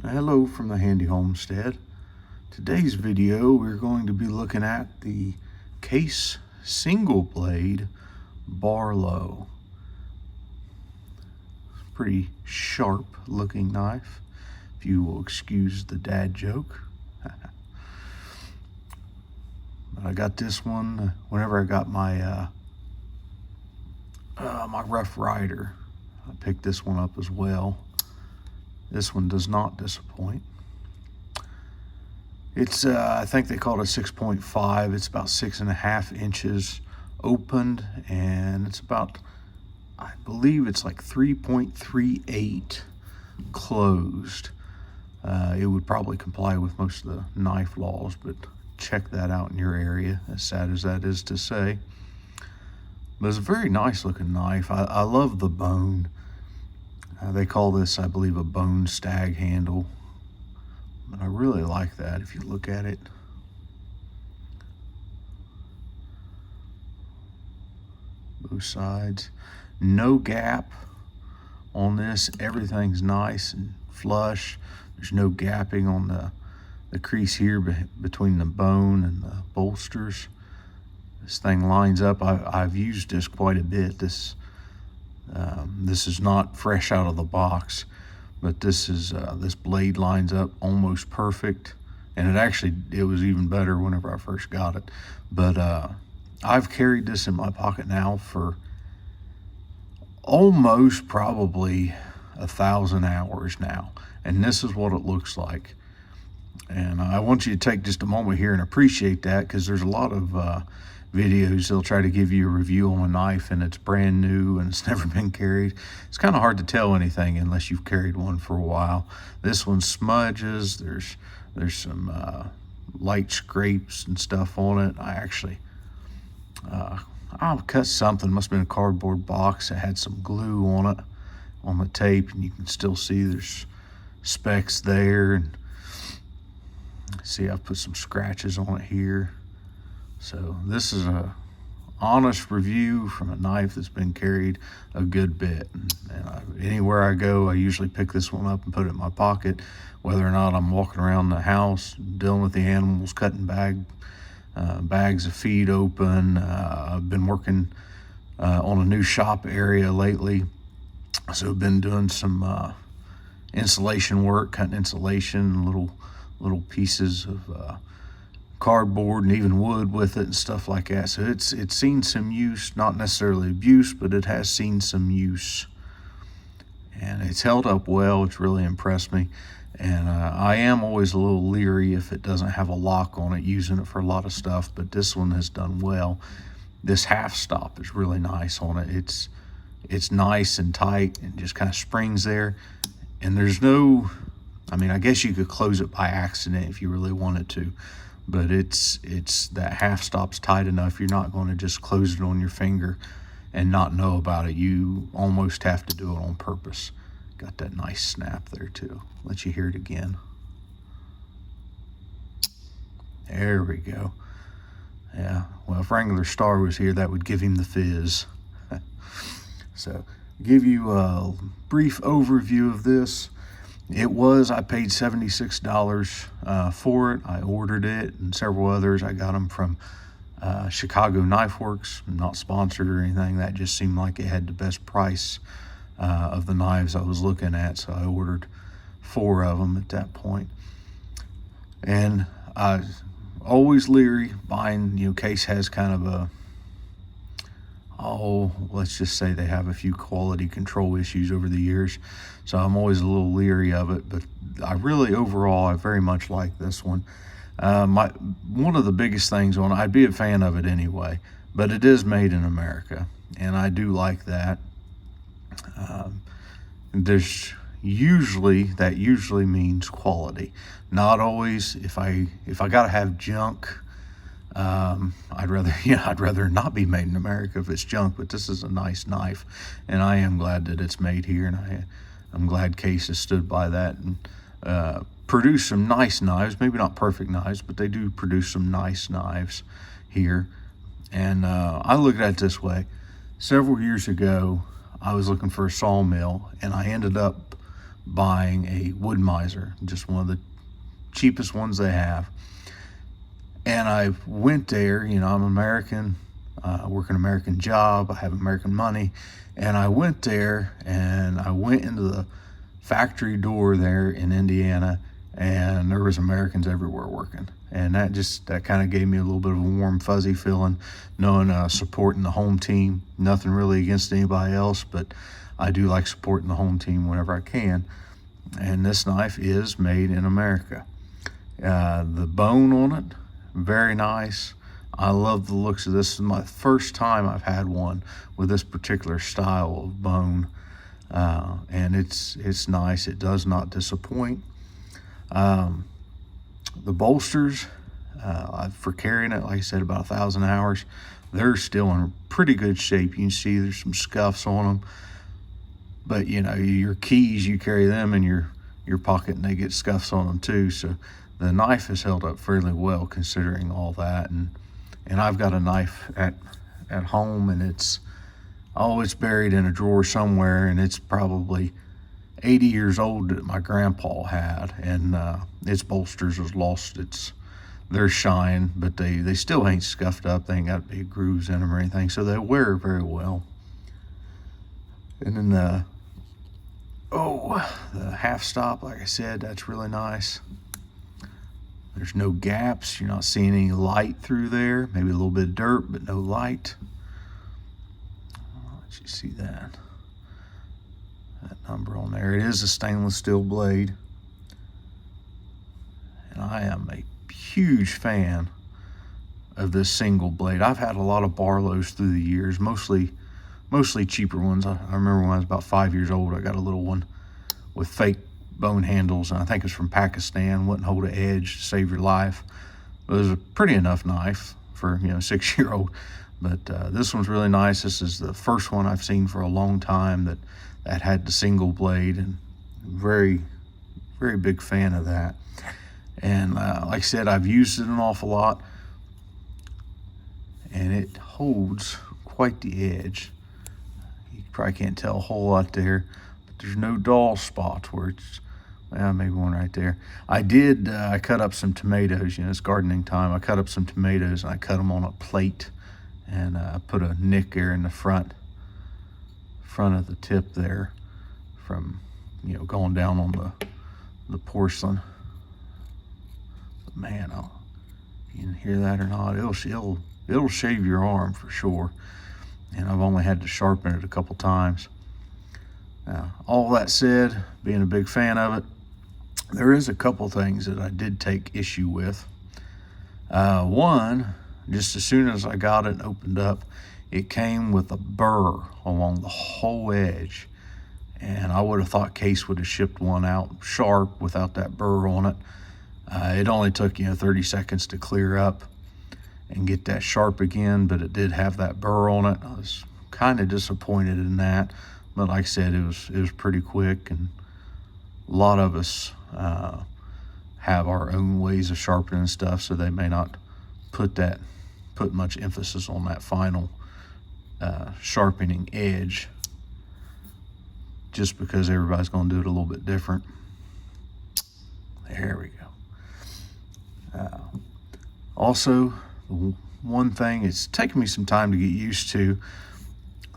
Hello from the Handy Homestead. Today's video we're going to be looking at the Case single blade Barlow. Pretty sharp looking knife, if you will excuse the dad joke. I got this one whenever I got my my Rough Rider. I picked this one up as well. This one does not disappoint. It's, I think they call it a 6.5. It's about 6.5 inches opened, and it's about, I believe it's like 3.38 closed. It would probably comply with most of the knife laws, but check that out in your area, as sad as that is to say. But it's a very nice looking knife. I love the bone. They call this, I believe, a bone stag handle. But I really like that if you look at it. Both sides. No gap on this. Everything's nice and flush. There's no gapping on the crease here between the bone and the bolsters. This thing lines up. I've used this quite a bit. This is not fresh out of the box, but this blade lines up almost perfect, and it was even better whenever I first got it. But I've carried this in my pocket now for almost probably 1,000 hours now, and this is what it looks like. And I want you to take just a moment here and appreciate that, because there's a lot of videos, they'll try to give you a review on a knife and it's brand new and it's never been carried. It's kind of hard to tell anything unless you've carried one for a while. This one smudges. There's some light scrapes and stuff on it. I'll cut something. Must have been a cardboard box that had some glue on it, on the tape, and you can still see there's specks there. And see, I've put some scratches on it here. So this is a honest review from a knife that's been carried a good bit. And anywhere I go, I usually pick this one up and put it in my pocket, whether or not I'm walking around the house, dealing with the animals, cutting bags of feed open. I've been working on a new shop area lately, so I've been doing some insulation work, cutting insulation, little pieces of cardboard and even wood with it and stuff like that. So it's seen some use, not necessarily abuse, but it has seen some use, and it's held up well. It's really impressed me, and I am always a little leery if it doesn't have a lock on it, using it for a lot of stuff, but this one has done well. This half stop is really nice on it. It's nice and tight and just kind of springs there, and there's no, I mean, I guess you could close it by accident if you really wanted to, but it's that half stop's tight enough you're not going to just close it on your finger and not know about it. You almost have to do it on purpose. Got that nice snap there too. Let you hear it again. There we go. Yeah, well, if Wrangler Star was here, that would give him the fizz. So, give you a brief overview of this. I paid $76 for it. I ordered it and several others. I got them from Chicago Knife Works. I'm not sponsored or anything. That just seemed like it had the best price of the knives I was looking at, so I ordered 4 of them at that point. And I was always leery buying, Case has kind of a, let's just say they have a few quality control issues over the years, so I'm always a little leery of it. But I very much like this one. One of the biggest things on it, I'd be a fan of it anyway, but it is made in America, and I do like that. That usually means quality. Not always. If I gotta have junk, I'd rather not be made in America if it's junk, but this is a nice knife, and I am glad that it's made here, and I'm glad Case has stood by that and produce some nice knives. Maybe not perfect knives, but they do produce some nice knives here. And I look at it this way. Several years ago, I was looking for a sawmill, and I ended up buying a wood miser, just one of the cheapest ones they have. And I went there, you know, I'm American, work an American job, I have American money, and I went there and I went into the factory door there in Indiana, and there was Americans everywhere working. And that kind of gave me a little bit of a warm, fuzzy feeling, knowing supporting the home team. Nothing really against anybody else, but I do like supporting the home team whenever I can. And this knife is made in America. The bone on it, very nice. I love the looks of this. This is my first time I've had one with this particular style of bone, and it's nice. It does not disappoint. The bolsters, for carrying it, like I said, about 1,000 hours, they're still in pretty good shape. You can see there's some scuffs on them, but you know, your keys, you carry them in your pocket and they get scuffs on them too. So the knife has held up fairly well considering all that. And I've got a knife at home, and it's buried in a drawer somewhere, and it's probably 80 years old that my grandpa had, and its bolsters has lost their shine, but they still ain't scuffed up. They ain't got big grooves in them or anything, so they wear very well. And then the half stop, like I said, that's really nice. There's no gaps. You're not seeing any light through there. Maybe a little bit of dirt, but no light. I'll let you see that number on there. It is a stainless steel blade, and I am a huge fan of this single blade. I've had a lot of Barlows through the years, mostly cheaper ones. I remember when I was about 5 years old, I got a little one with fake bone handles, and I think it's from Pakistan. Wouldn't hold an edge to save your life. But it was a pretty enough knife for, you know, a 6-year-old. But this one's really nice. This is the first one I've seen for a long time that had the single blade, and very, very big fan of that. And like I said, I've used it an awful lot, and it holds quite the edge. You probably can't tell a whole lot there, but there's no dull spots where it's, well, maybe one right there. I cut up some tomatoes, you know, it's gardening time. I cut up some tomatoes and I cut them on a plate, and I put a nick there in the front of the tip there from, you know, going down on the porcelain. But man, you can hear that or not, it'll shave your arm for sure. And I've only had to sharpen it a couple times. Now, all that said, being a big fan of it, there is a couple things that I did take issue with. One, just as soon as I got it and opened up, it came with a burr along the whole edge. And I would have thought Case would have shipped one out sharp without that burr on it. It only took, you know, 30 seconds to clear up and get that sharp again, but it did have that burr on it. I was kind of disappointed in that, but like I said, it was pretty quick, and a lot of us have our own ways of sharpening stuff, so they may not put much emphasis on that final sharpening edge, just because everybody's going to do it a little bit different. There we go. Also, one thing, it's taken me some time to get used to,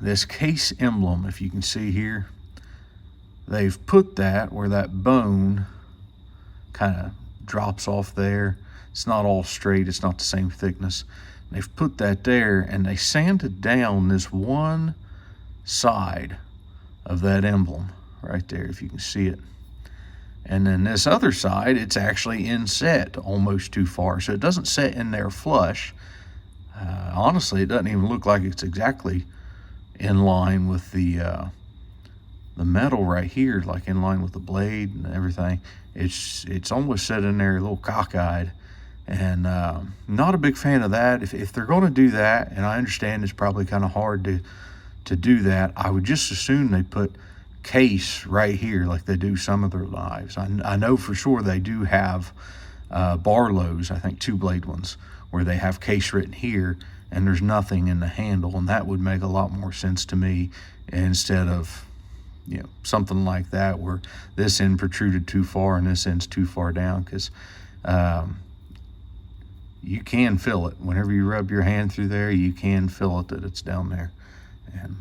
this Case emblem, if you can see here, they've put that where that bone kind of drops off there. It's not all straight, it's not the same thickness. They've put that there, and they sanded down this one side of that emblem right there, if you can see it. And then this other side, it's actually inset almost too far, so it doesn't set in there flush. Honestly, it doesn't even look like it's exactly in line with the metal right here, like in line with the blade and everything. It's almost set in there a little cockeyed, and not a big fan of that. If they're going to do that, and I understand it's probably kind of hard to do that, I would just as soon they put Case right here like they do some of their knives. I know for sure they do have Barlows, I think 2-blade ones, where they have Case written here and there's nothing in the handle, and that would make a lot more sense to me, instead of something like that, where this end protruded too far and this end's too far down, because you can feel it. Whenever you rub your hand through there, you can feel it, that it's down there. And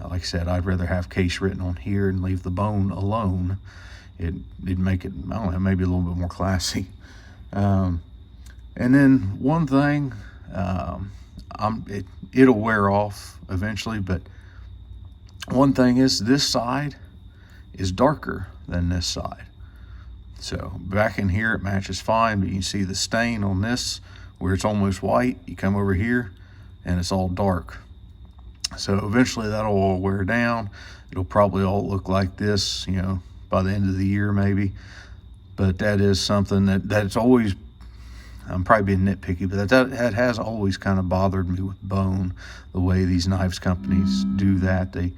like I said, I'd rather have Case written on here and leave the bone alone. It'd make it, I don't know, maybe a little bit more classy. And then one thing, it'll wear off eventually, but one thing is, this side is darker than this side. So back in here it matches fine, but you see the stain on this where it's almost white. You come over here and it's all dark. So eventually that'll all wear down. It'll probably all look like this, by the end of the year maybe. But that is something that's always, I'm probably being nitpicky, but that has always kind of bothered me with bone, the way these knives companies do that. They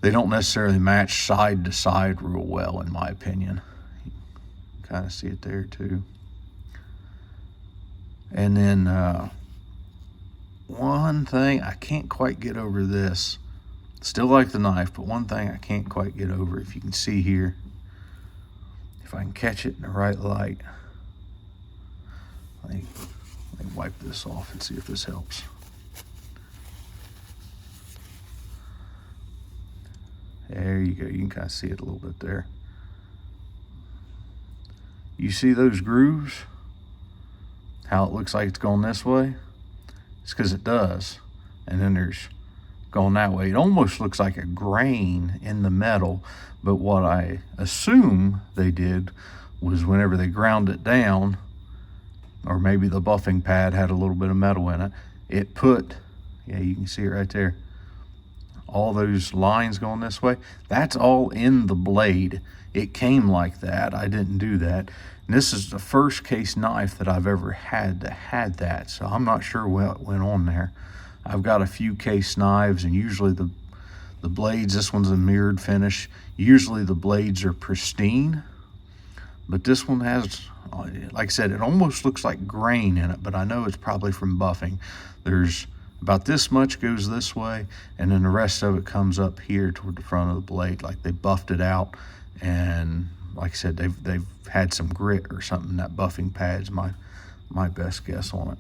don't necessarily match side to side real well, in my opinion. You can kind of see it there too. And then one thing I can't quite get over this. Still like the knife, but one thing I can't quite get over, if you can see here, if I can catch it in the right light. Let me wipe this off and see if this helps. There you go. You can kind of see it a little bit there. You see those grooves? How it looks like it's going this way? It's because it does. And then there's going that way. It almost looks like a grain in the metal, but what I assume they did was whenever they ground it down, or maybe the buffing pad had a little bit of metal in it, it put, yeah, you can see it right there, all those lines going this way, that's all in the blade. It came like that. I didn't do that. And this is the first Case knife that I've ever had that had that, so I'm not sure what went on there. I've got a few Case knives, and usually the blades, this one's a mirrored finish, usually the blades are pristine, but this one has, like I said, it almost looks like grain in it, but I know it's probably from buffing. There's about this much goes this way, and then the rest of it comes up here toward the front of the blade, like they buffed it out. And like I said, they've had some grit or something. That buffing pad's my best guess on it.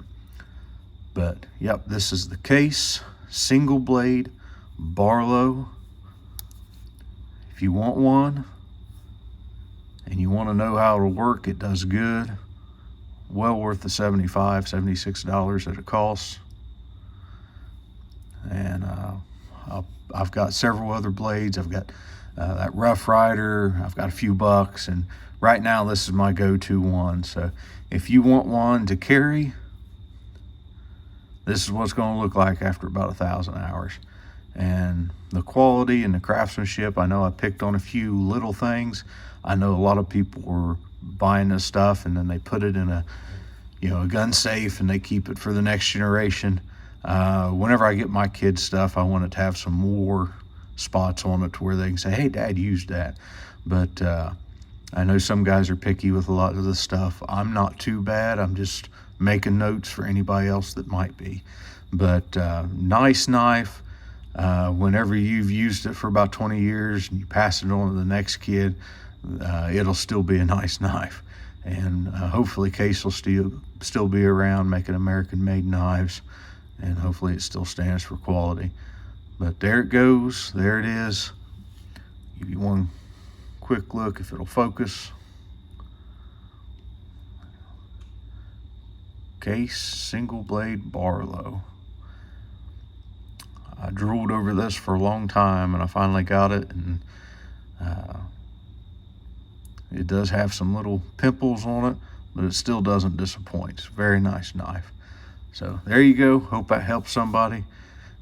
But yep, this is the Case single blade Barlow. If you want one and you want to know how it'll work, it does good. Well worth the $75, $76 that it costs. And I've got several other blades. I've got that Rough Rider. I've got a few bucks, and right now this is my go-to one. So if you want one to carry, this is what it's going to look like after about 1,000 hours. And the quality and the craftsmanship, I know I picked on a few little things. I know a lot of people were buying this stuff and then they put it in a gun safe and they keep it for the next generation. Whenever I get my kids stuff, I want it to have some more spots on it to where they can say, hey, Dad used that. But I know some guys are picky with a lot of this stuff. I'm not too bad. I'm just making notes for anybody else that might be. But nice knife. Whenever you've used it for about 20 years and you pass it on to the next kid, it'll still be a nice knife. And hopefully Case will still be around making American-made knives, and hopefully it still stands for quality. But there it goes. There it is. Give you one quick look if it'll focus. Case single blade Barlow. I drooled over this for a long time and I finally got it, and it does have some little pimples on it, but it still doesn't disappoint. It's a very nice knife. So there you go. Hope that helps somebody.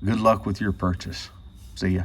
Good luck with your purchase. See ya.